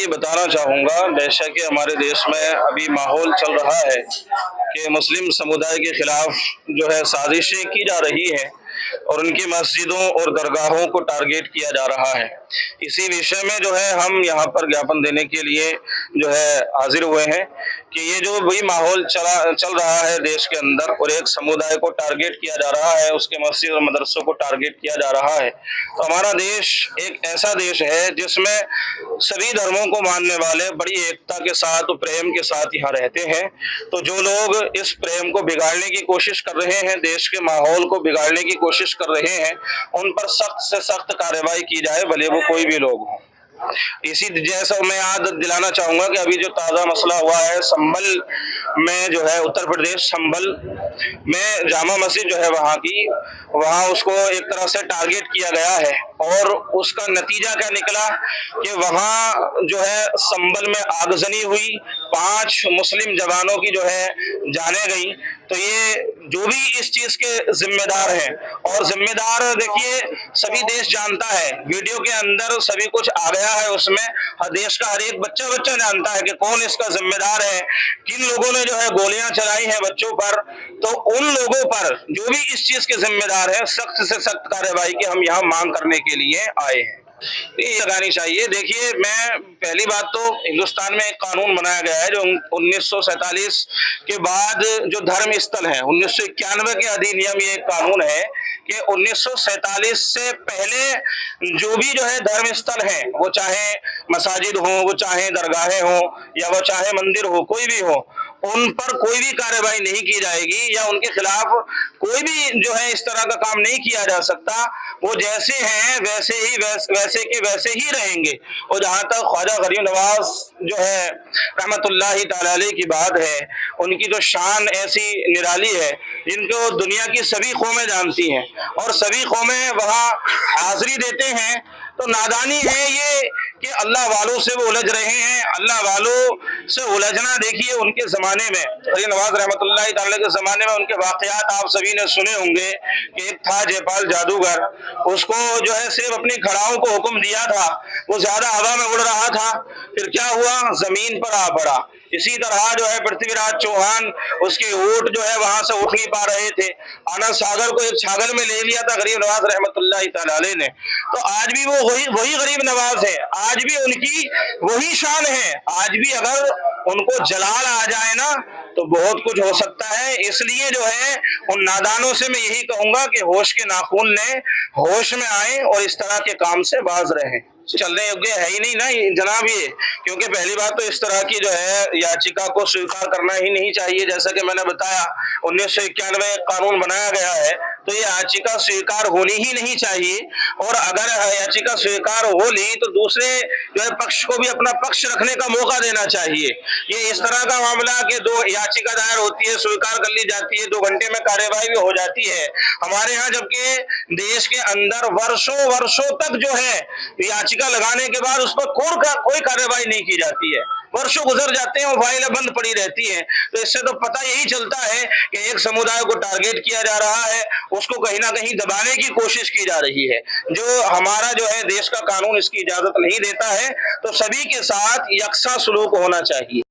बताना चाहूँगा, बेशक कि हमारे देश में अभी माहौल चल रहा है कि मुस्लिम समुदाय के खिलाफ जो है साजिशें की जा रही हैं और उनकी मस्जिदों और दरगाहों को टारगेट किया जा रहा है। इसी विषय में जो है हम यहाँ पर ज्ञापन देने के लिए जो है हाजिर हुए हैं कि ये जो भी माहौल चल रहा है देश के अंदर और एक समुदाय को टारगेट किया जा रहा है, उसके मस्जिद और मदरसों को टारगेट किया जा रहा है, तो हमारा देश एक ऐसा देश है जिसमें सभी धर्मों को मानने वाले बड़ी एकता के साथ और प्रेम के साथ यहाँ रहते हैं। तो जो लोग इस प्रेम को बिगाड़ने की कोशिश कर रहे हैं, देश के माहौल को बिगाड़ने की कोशिश कर रहे हैं, उन पर सख्त से सख्त कार्रवाई की जाए, भले वो कोई भी लोग हों। इसी जैसा मैं याद दिलाना चाहूंगा कि अभी जो ताज़ा मसला हुआ है संभल में, जो है उत्तर प्रदेश संभल में जामा मस्जिद जो है वहाँ उसको एक तरह से टारगेट किया गया है और उसका नतीजा क्या निकला कि वहाँ जो है संभल में आगजनी हुई, 5 मुस्लिम जवानों की जो है जाने गई। तो ये जो भी इस चीज के जिम्मेदार हैं, और जिम्मेदार देखिए सभी देश जानता है, वीडियो के अंदर सभी कुछ आ गया है, उसमें हर देश का हर एक बच्चा जानता है कि कौन इसका जिम्मेदार है, किन लोगों ने जो है गोलियां चलाई हैं बच्चों पर। तो उन लोगों पर जो भी इस चीज के जिम्मेदार है, सख्त से सख्त कार्रवाई की हम यहाँ मांग करने के लिए आए हैं। ये लगानी चाहिए। देखिए, मैं पहली बात तो हिंदुस्तान में एक कानून बनाया गया है जो 1947 के बाद जो धर्म स्थल है, 1991 के अधिनियम, ये एक कानून है कि 1947 से पहले जो भी जो है धर्म स्थल है, वो चाहे मसाजिद हो, वो चाहे दरगाहें हो, या वो चाहे मंदिर हो, कोई भी हो, उन पर कोई भी कार्रवाई नहीं की जाएगी या उनके खिलाफ कोई भी जो है इस तरह का काम नहीं किया जा सकता। वो जैसे हैं वैसे के वैसे ही रहेंगे। और जहाँ तक ख्वाजा गरीब नवाज जो है रहमतुल्लाहि तआला अलैह की बात है, उनकी तो शान ऐसी निराली है जिनको दुनिया की सभी कौमें जानती हैं और सभी कौमें वहाँ हाजिरी देते हैं। तो नादानी है ये कि अल्लाह वालों से वो उलझ रहे हैं। अल्लाह वालों से उलझना, देखिए उनके ज़माने में, गरीब नवाज रहमतुल्लाहि तआला के ज़माने में उनके वाक़यात आप सभी ने सुने होंगे कि एक था जयपाल जादूगर, उसको जो है सिर्फ अपनी खड़ाओं को हुक्म दिया था, वो ज़्यादा हवा में उड़ रहा था, फिर क्या हुआ, ज़मीन पर आ पड़ा। इसी तरह जो है पृथ्वीराज चौहान, उसके ऊँट जो है वहां से उठ नहीं पा रहे थे, आनंद सागर को एक छागल में ले लिया था गरीब नवाज रहमतुल्लाहि तआला अलैह ने। तो आज भी वो वही गरीब नवाज है, आज भी उनकी वही शान है। आज भी अगर उनको जलाल आ जाए ना तो बहुत कुछ हो सकता है। इसलिए जो है उन नादानों से मैं यही कहूंगा कि होश के नाखून ने होश में आए और इस तरह के काम से बाज रहे। चलने योग्य है ही नहीं ना जनाब ये, क्योंकि पहली बात तो इस तरह की जो है याचिका को स्वीकार करना ही नहीं चाहिए। जैसा कि मैंने बताया 1991 कानून बनाया गया है, तो ये याचिका स्वीकार होनी ही नहीं चाहिए। और अगर याचिका स्वीकार हो ली तो दूसरे जो है पक्ष को भी अपना पक्ष रखने का मौका देना चाहिए। ये इस तरह का मामला कि 2 याचिका दायर होती है, स्वीकार कर ली जाती है, 2 घंटे में कार्यवाही भी हो जाती है। हमारे यहाँ जबकि देश के अंदर वर्षों तक जो है याचिका लगाने के बाद उस पर कोई कार्रवाई नहीं की जाती है, वर्षों गुजर जाते हैं और फाइलें बंद पड़ी रहती हैं। तो इससे तो पता यही चलता है कि एक समुदाय को टारगेट किया जा रहा है, उसको कहीं ना कहीं दबाने की कोशिश की जा रही है, जो हमारा जो है देश का कानून इसकी इजाजत नहीं देता है। तो सभी के साथ यकसा सलूक होना चाहिए।